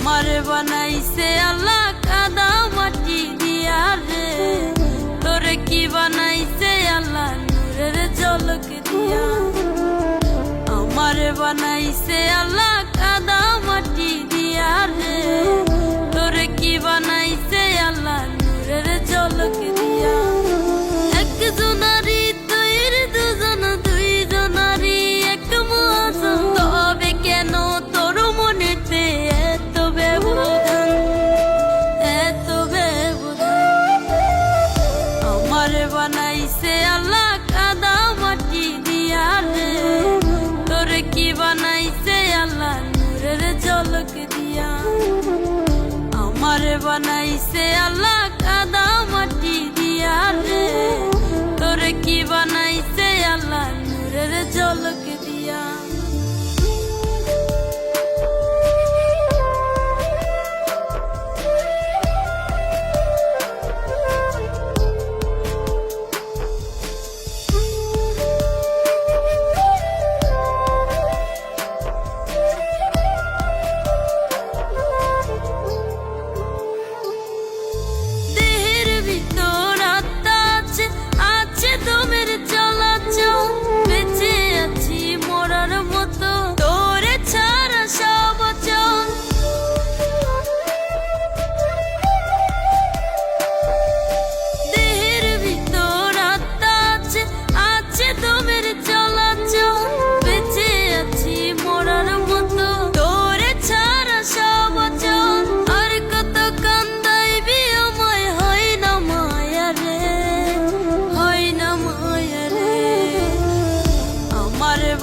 আমারে বানাইছে আল্লাহ কাদা মাটি দিয়া রে, তোরে কি বানাইছে আল্লাহ নূরের ঝলক দিয়া। আমারে বানাইছে আল্লাহ কাদা মাটি দিয়া রে, তোরে কি বানাইছে আল্লাহ নূরের ঝলক দিয়া। একজনারি তৈর দুজন, দুইজনারি এক মহাজন, তবে কেন তোর মনেতে এত ব্যবধান, এত ব্যবধান। আমারে বানাইছে আল্লাহ কাদা মাটি দিয়া রে, তোরে কি বানাইছে আল্লাহ নূরের ঝলক দিয়া। আমারে বানাইছে আল্লাহ কাদা মাটি দিয়া রে, তোরে কি বানাইছে আল্লাহ নূরের ঝলক দিয়া।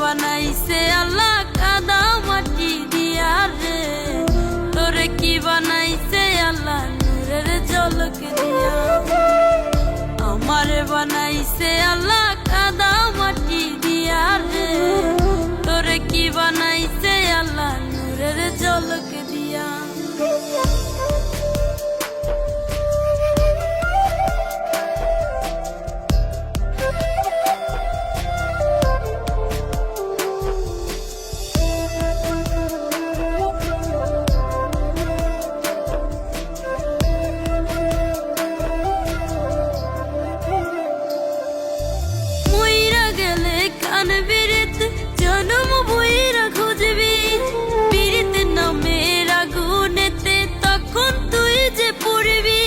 বানাইছে আল্লাহ কাদা মাটি দিয়া রে, তোরে কি বানাইছে আল্লাহ নূরের ঝলক দিয়া। আমারে বানাইছে আল্লাহ কাদা মাটি দিয়া রে, তোরে কি বানাইছে আল্লাহ নূরের ঝলক দিয়া। জনম বইরা খুঁজবি পীড়িত নামের আগুনেতে, তখন তুই যে পড়বি।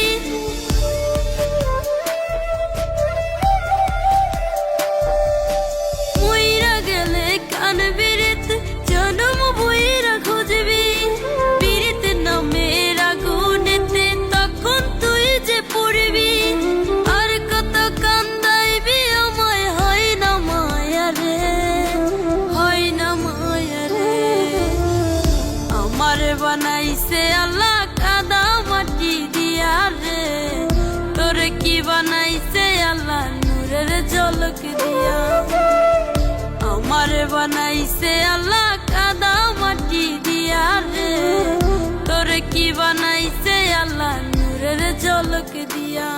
মইরা গেলে কানবিরিত জনম বইরা খুঁজবি পীড়িত নামের আগুনেতে, তখন তুই যে পড়বি। আর কত কান্দাইবি আমায়, হয় না মায়া রে, আমারে বানাইছে আল্লাহ কাদা মাটি দিয়া রে, তোরে কি বানাইছে আল্লাহ নূরের ঝলক দিয়া। আমারে বানাইছে আল্লাহ কাদা মাটি দিয়া রে, তোরে কি বানাইছে আল্লাহ নূরের ঝলক দিয়া।